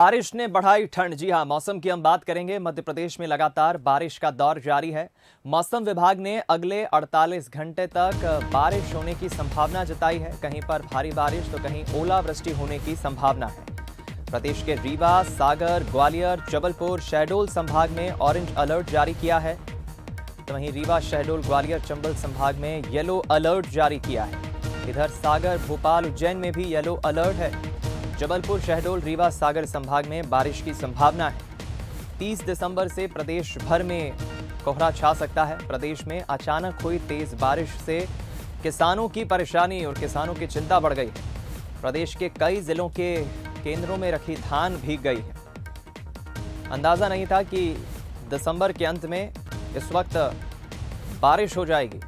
बारिश ने बढ़ाई ठंड। जी हां, मौसम की हम बात करेंगे। मध्य प्रदेश में लगातार बारिश का दौर जारी है। मौसम विभाग ने अगले 48 घंटे तक बारिश होने की संभावना जताई है। कहीं पर भारी बारिश तो कहीं ओलावृष्टि होने की संभावना है। प्रदेश के रीवा, सागर, ग्वालियर, जबलपुर, शहडोल संभाग में ऑरेंज अलर्ट जारी किया है, तो वहीं रीवा, शहडोल, ग्वालियर, चंबल संभाग में येलो अलर्ट जारी किया है। इधर सागर, भोपाल, उज्जैन में भी येलो अलर्ट है। जबलपुर, शहडोल, रीवा, सागर संभाग में बारिश की संभावना है। 30 दिसंबर से प्रदेश भर में कोहरा छा सकता है। प्रदेश में अचानक हुई तेज बारिश से किसानों की परेशानी और किसानों की चिंता बढ़ गई है। प्रदेश के कई जिलों के केंद्रों में रखी धान भीग गई है। अंदाजा नहीं था कि दिसंबर के अंत में इस वक्त बारिश हो जाएगी।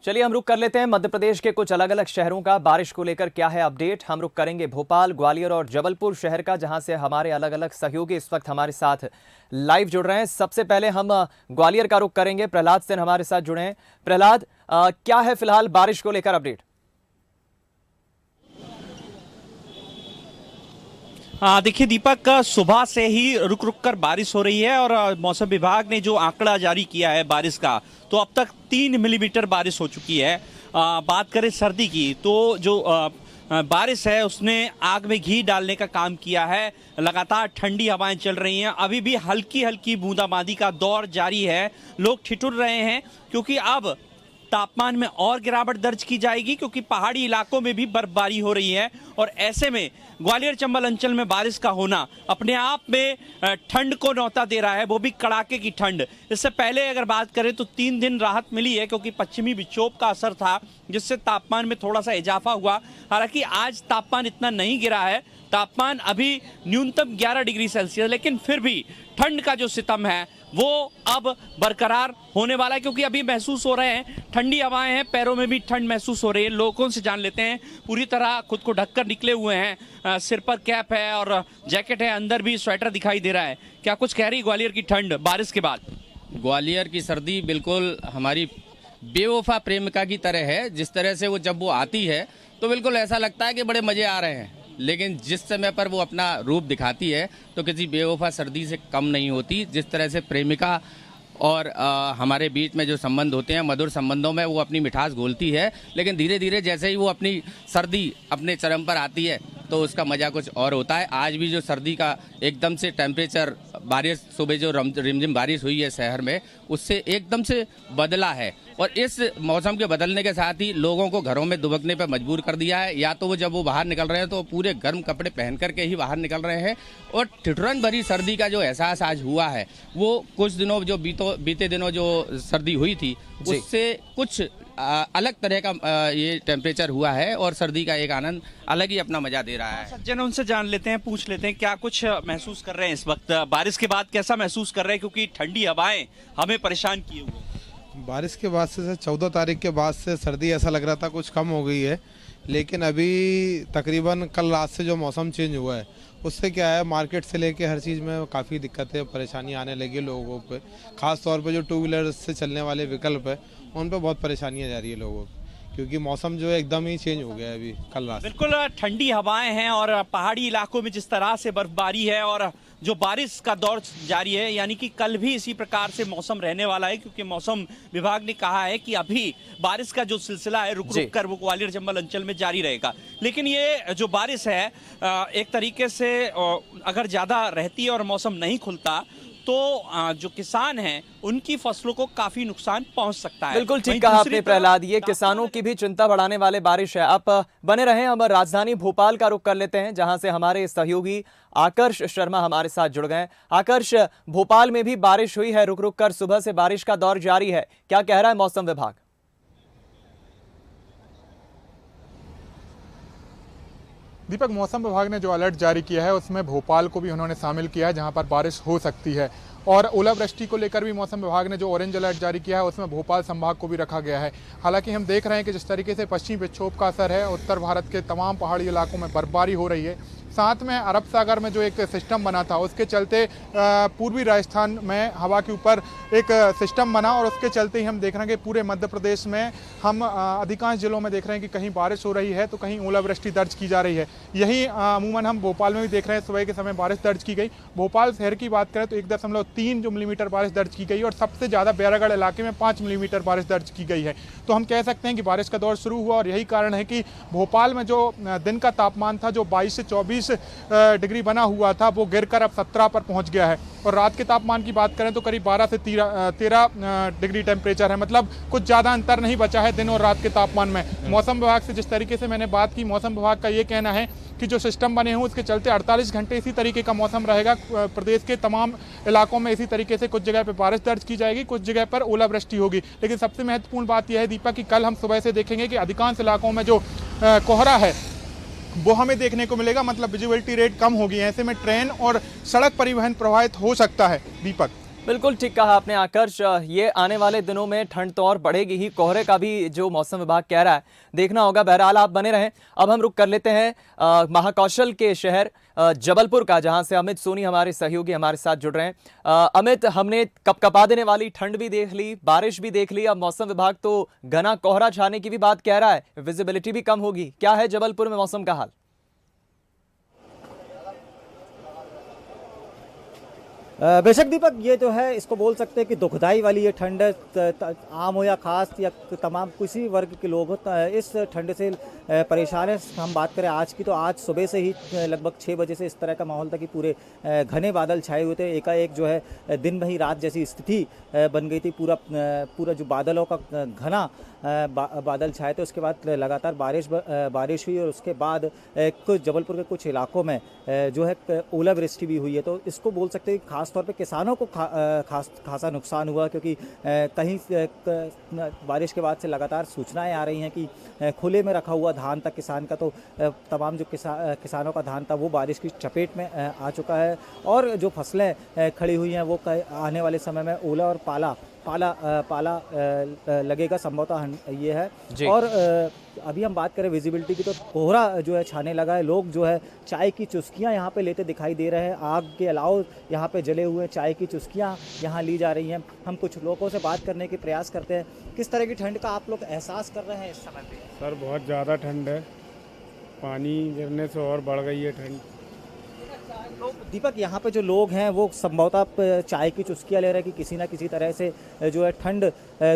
चलिए हम रुक कर लेते हैं मध्य प्रदेश के कुछ अलग अलग शहरों का बारिश को लेकर क्या है अपडेट। हम रुक करेंगे भोपाल, ग्वालियर और जबलपुर शहर का, जहां से हमारे अलग अलग सहयोगी इस वक्त हमारे साथ लाइव जुड़ रहे हैं। सबसे पहले हम ग्वालियर का रुक करेंगे। प्रहलाद सेन हमारे साथ जुड़े हैं। प्रहलाद, क्या है फिलहाल बारिश को लेकर अपडेट? देखिए दीपक, सुबह से ही रुक रुक कर बारिश हो रही है और मौसम विभाग ने जो आंकड़ा जारी किया है बारिश का, तो अब तक 3 मिलीमीटर बारिश हो चुकी है। बात करें सर्दी की, तो जो बारिश है उसने आग में घी डालने का काम किया है। लगातार ठंडी हवाएं चल रही हैं। अभी भी हल्की हल्की बूंदाबांदी का दौर जारी है। लोग ठिठुर रहे हैं क्योंकि अब तापमान में और गिरावट दर्ज की जाएगी, क्योंकि पहाड़ी इलाकों में भी बर्फबारी हो रही है। और ऐसे में ग्वालियर चंबल अंचल में बारिश का होना अपने आप में ठंड को न्योता दे रहा है, वो भी कड़ाके की ठंड। इससे पहले अगर बात करें तो 3 दिन राहत मिली है, क्योंकि पश्चिमी विक्षोभ का असर था जिससे तापमान में थोड़ा सा इजाफा हुआ। हालांकि आज तापमान इतना नहीं गिरा है। तापमान अभी न्यूनतम 11 डिग्री सेल्सियस, लेकिन फिर भी ठंड का जो सितम है वो अब बरकरार होने वाला है, क्योंकि अभी महसूस हो रहे हैं ठंडी हवाएं हैं, पैरों में भी ठंड महसूस हो रही है। लोगों से जान लेते हैं, पूरी तरह खुद को ढककर निकले हुए हैं, सिर पर कैप है और जैकेट है, अंदर भी स्वेटर दिखाई दे रहा है। क्या कुछ कह रही ग्वालियर की ठंड बारिश के बाद? ग्वालियर की सर्दी बिल्कुल हमारी बेवफा प्रेमिका की तरह है। जिस तरह से वो जब वो आती है तो बिल्कुल ऐसा लगता है कि बड़े मजे आ रहे हैं, लेकिन जिस समय पर वो अपना रूप दिखाती है तो किसी बेवफा सर्दी से कम नहीं होती। जिस तरह से प्रेमिका और हमारे बीच में जो संबंध होते हैं, मधुर संबंधों में वो अपनी मिठास घोलती है, लेकिन धीरे धीरे जैसे ही वो अपनी सर्दी अपने चरम पर आती है तो उसका मज़ा कुछ और होता है। आज भी जो सर्दी का एकदम से टेम्परेचर, बारिश सुबह जो रिमझिम बारिश हुई है शहर में, उससे एकदम से बदला है। और इस मौसम के बदलने के साथ ही लोगों को घरों में दुबकने पर मजबूर कर दिया है। या तो वो जब वो बाहर निकल रहे हैं तो पूरे गर्म कपड़े पहन करके ही बाहर निकल रहे हैं। और ठिठुरन भरी सर्दी का जो एहसास आज हुआ है, वो कुछ दिनों जो बीते दिनों जो सर्दी हुई थी उससे कुछ अलग तरह का ये टेम्परेचर हुआ है और सर्दी का एक आनंद अलग ही अपना मजा दे रहा है। सज्जन, उनसे जान लेते हैं, पूछ लेते हैं क्या कुछ महसूस कर रहे हैं इस वक्त, बारिश के बाद कैसा महसूस कर रहे हैं, क्योंकि ठंडी हवाएं हमें परेशान किए हुए। बारिश के बाद से 14 तारीख के बाद से सर्दी ऐसा लग रहा था कुछ कम हो गई है, लेकिन अभी तकरीबन कल रात से जो मौसम चेंज हुआ है उससे क्या है, मार्केट से लेके हर चीज़ में काफ़ी दिक्कतें परेशानी आने लगी लोगों पे। ख़ास तौर पे जो 2 व्हीलर से चलने वाले विकल्प है उन पे बहुत परेशानियाँ जा रही है लोगों को, क्योंकि मौसम जो है एकदम ही चेंज हो गया है अभी कल रात। बिल्कुल ठंडी हवाएं हैं और पहाड़ी इलाकों में जिस तरह से बर्फबारी है और जो बारिश का दौर जारी है, यानी कि कल भी इसी प्रकार से मौसम रहने वाला है, क्योंकि मौसम विभाग ने कहा है कि अभी बारिश का जो सिलसिला है रुक रुक कर वो ग्वालियर चंबल अंचल में जारी रहेगा। लेकिन ये जो बारिश है एक तरीके से अगर ज्यादा रहती है और मौसम नहीं खुलता तो जो किसान हैं उनकी फसलों को काफी नुकसान पहुंच सकता है। बिल्कुल ठीक कहा आपने प्रहलाद, ये किसानों की भी चिंता बढ़ाने वाले बारिश है। आप बने रहें, हम राजधानी भोपाल का रुख कर लेते हैं, जहां से हमारे सहयोगी आकर्ष शर्मा हमारे साथ जुड़ गए। आकर्ष, भोपाल में भी बारिश हुई है रुक रुक कर, सुबह से बारिश का दौर जारी है, क्या कह रहा है मौसम विभाग? दीपक, मौसम विभाग ने जो अलर्ट जारी किया है उसमें भोपाल को भी उन्होंने शामिल किया है, जहां पर बारिश हो सकती है। और ओलावृष्टि को लेकर भी मौसम विभाग ने जो ऑरेंज अलर्ट जारी किया है उसमें भोपाल संभाग को भी रखा गया है। हालांकि हम देख रहे हैं कि जिस तरीके से पश्चिमी विक्षोभ का असर है, उत्तर भारत के तमाम पहाड़ी इलाकों में बर्फबारी हो रही है, साथ में अरब सागर में जो एक सिस्टम बना था उसके चलते पूर्वी राजस्थान में हवा के ऊपर एक सिस्टम बना और उसके चलते ही हम देख रहे हैं कि पूरे मध्य प्रदेश में हम अधिकांश जिलों में देख रहे हैं कि कहीं बारिश हो रही है तो कहीं ओलावृष्टि दर्ज की जा रही है। यही अमूमन हम भोपाल में भी देख रहे हैं, सुबह के समय बारिश दर्ज की गई। भोपाल शहर की बात करें तो 1.3 जो मिलीमीटर बारिश दर्ज की गई और सबसे ज़्यादा बैरागढ़ इलाके में 5 मिलीमीटर बारिश दर्ज की गई है। तो हम कह सकते हैं कि बारिश का दौर शुरू हुआ और यही कारण है कि भोपाल में जो दिन का तापमान था जो 22 से 24 डिग्री बना हुआ था वो गिरकर अब 17 पर पहुंच गया है। और रात के तापमान की बात करें तो करीब 12 से 13 डिग्री टेम्परेचर है, मतलब कुछ ज़्यादा अंतर नहीं बचा है दिन और रात के तापमान में। मौसम विभाग से जिस तरीके से मैंने बात की, मौसम विभाग का ये कहना है कि जो सिस्टम बने हैं उसके चलते 48 घंटे इसी तरीके का मौसम रहेगा। प्रदेश के तमाम इलाकों में इसी तरीके से कुछ जगह पे बारिश दर्ज की जाएगी, कुछ जगह पर ओलावृष्टि होगी। लेकिन सबसे महत्वपूर्ण बात यह है दीपक कि कल हम सुबह से देखेंगे कि अधिकांश इलाकों में जो कोहरा है वो हमें देखने को मिलेगा, मतलब विजिबिलिटी रेट कम होगी। ऐसे में ट्रेन और सड़क परिवहन प्रभावित हो सकता है। दीपक, बिल्कुल ठीक कहा आपने आकर्ष, ये आने वाले दिनों में ठंड तो और बढ़ेगी ही, कोहरे का भी जो मौसम विभाग कह रहा है देखना होगा। बहरहाल आप बने रहें। अब हम रुक कर लेते हैं महाकौशल के शहर जबलपुर का, जहां से अमित सोनी हमारे सहयोगी हमारे साथ जुड़ रहे हैं। अमित, हमने कपकपा देने वाली ठंड भी देख ली, बारिश भी देख ली, अब मौसम विभाग तो घना कोहरा छाने की भी बात कह रहा है, विजिबिलिटी भी कम होगी। क्या है जबलपुर में मौसम का हाल? बेशक दीपक, ये जो है इसको बोल सकते हैं कि दुखदाई वाली ये ठंड है। आम हो या खास या तमाम किसी वर्ग के लोग इस ठंड से परेशान है। हम बात करें आज की तो आज सुबह से ही लगभग 6 बजे से इस तरह का माहौल था कि पूरे घने बादल छाए हुए थे। एकाएक जो है दिन में ही रात जैसी स्थिति बन गई थी। पूरा जो बादलों का घना बादल छाए थे, उसके बाद लगातार बारिश हुई और उसके बाद कुछ जबलपुर के कुछ इलाकों में जो है ओलावृष्टि भी हुई है। तो इसको बोल सकते हैं खास तौर पे किसानों को खासा नुकसान हुआ, क्योंकि कहीं बारिश के बाद से लगातार सूचनाएं आ रही हैं कि खुले में रखा हुआ धान था किसान का, तो तमाम जो किसानों का धान था वो बारिश की चपेट में आ चुका है। और जो फसलें खड़ी हुई हैं वो आने वाले समय में ओला और पाला लगेगा, संभवतः ये है। और अभी हम बात करें विजिबिलिटी की तो कोहरा जो है छाने लगा है। लोग जो है चाय की चुस्कियां यहाँ पे लेते दिखाई दे रहे हैं। आग के अलाव यहाँ पे जले हुए चाय की चुस्कियां यहाँ ली जा रही हैं। हम कुछ लोगों से बात करने के प्रयास करते हैं। किस तरह की ठंड का आप लोग एहसास कर रहे हैं इस समय पे? सर बहुत ज़्यादा ठंड है, पानी गिरने से और बढ़ गई है ठंड। तो दीपक, यहाँ पे जो लोग हैं वो संभवतः चाय की चुस्कियाँ ले रहे हैं कि किसी ना किसी तरह से जो है ठंड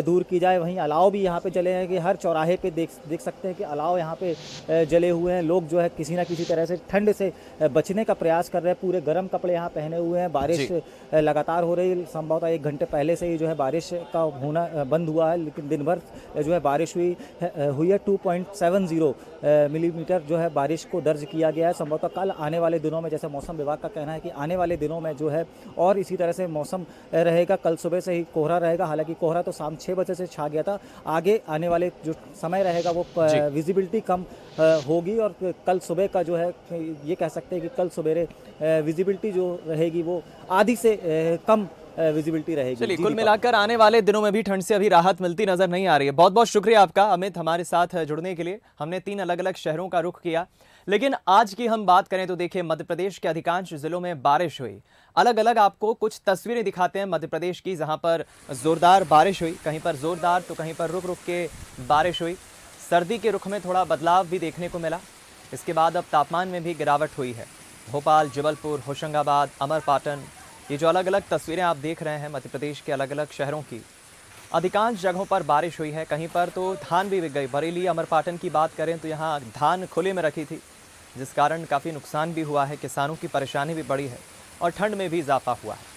दूर की जाए। वहीं अलाव भी यहाँ पे जले हैं कि हर चौराहे पे देख सकते हैं कि अलाव यहाँ पे जले हुए हैं। लोग जो है किसी ना किसी तरह से ठंड से बचने का प्रयास कर रहे हैं। पूरे गर्म कपड़े यहाँ पहने हुए हैं। बारिश लगातार हो रही है, संभवतः 1 घंटे पहले से ही जो है बारिश का होना बंद हुआ है, लेकिन दिन भर जो है बारिश हुई है। 2.70 मिलीमीटर जो है बारिश को दर्ज किया गया है। संभवतः कल आने वाले दिनों में, जैसे मौसम विभाग का कहना है कि आने वाले दिनों में जो है और इसी तरह से मौसम रहेगा। कल सुबह से ही कोहरा रहेगा, हालांकि कोहरा तो शाम 6 बजे से छा गया था। आगे आने वाले जो समय रहेगा वो विजिबिलिटी कम होगी और कल सुबह का जो है ये कह सकते हैं कि कल सवेरे विजिबिलिटी जो रहेगी वो आधी से कम विजिबिलिटी रहेगी। चलिए, कुल मिलाकर आने वाले दिनों में भी ठंड से अभी राहत मिलती नजर नहीं आ रही है। बहुत बहुत शुक्रिया आपका अमित, हमारे साथ जुड़ने के लिए। हमने 3 अलग अलग शहरों का रुख किया, लेकिन आज की हम बात करें तो देखिए मध्य प्रदेश के अधिकांश जिलों में बारिश हुई। अलग अलग आपको कुछ तस्वीरें दिखाते हैं मध्य प्रदेश की, जहां पर जोरदार बारिश हुई, कहीं पर जोरदार तो कहीं पर रुक रुक के बारिश हुई। सर्दी के रुख में थोड़ा बदलाव भी देखने को मिला। इसके बाद अब तापमान में भी गिरावट हुई है। भोपाल, जबलपुर, होशंगाबाद, अमरपाटन, ये जो अलग अलग तस्वीरें आप देख रहे हैं मध्य प्रदेश के अलग अलग शहरों की, अधिकांश जगहों पर बारिश हुई है। कहीं पर तो धान भी बिक गई। बरेली, अमरपाटन की बात करें तो यहाँ धान खुले में रखी थी, जिस कारण काफ़ी नुकसान भी हुआ है, किसानों की परेशानी भी बढ़ी है और ठंड में भी इजाफा हुआ है।